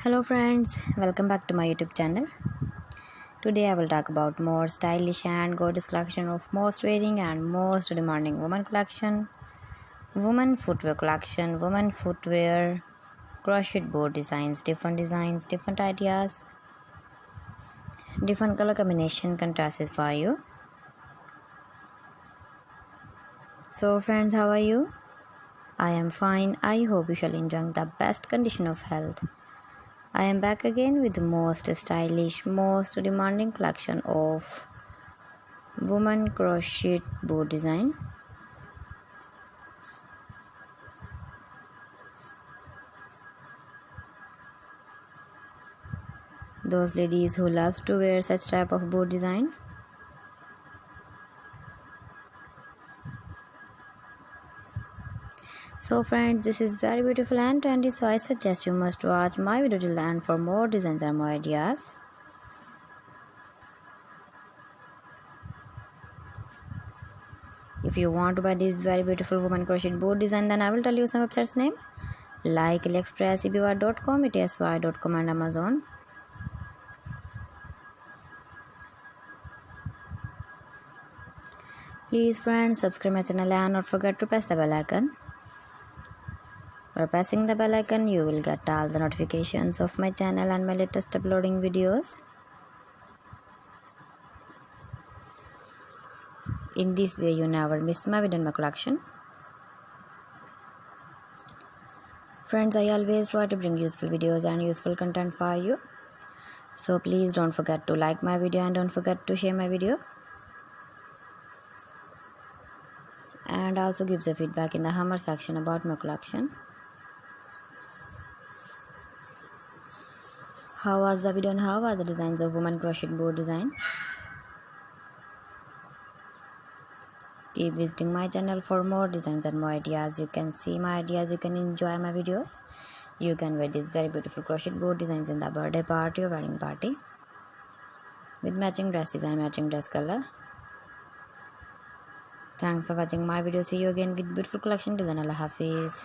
Hello friends, welcome back to my YouTube channel. Today I will talk about more stylish and gorgeous collection of most wearing and most demanding women collection, women footwear collection, women footwear, crochet board designs, different ideas, different color combination contrasts for you. So friends, how are you? I am fine. I hope you shall enjoy the best condition of health. I am back again with the most stylish, most demanding collection of women crochet board design. Those ladies who loves to wear such type of board design. So friends, this is very beautiful and trendy, so I suggest you must watch my video till the end for more designs and more ideas. If you want to buy this very beautiful woman crochet board design, then I will tell you some websites name like AliExpress, ebay.com, etsy.com and Amazon. Please friends, subscribe my channel and not forget to press the bell icon. By pressing the bell icon, you will get all the notifications of my channel and my latest uploading videos. In this way, you never miss my video in my collection. Friends, I always try to bring useful videos and useful content for you. So please don't forget to like my video and don't forget to share my video. And also give the feedback in the comment section about my collection. How was the video and how was the designs of woman crochet board design? Keep visiting my channel for more designs and more ideas. You can see my ideas, you can enjoy my videos. You can wear these very beautiful crochet board designs in the birthday party or wedding party with matching dresses and matching dress color. Thanks for watching my video. See you again with beautiful collection. Till then, Allah Hafiz.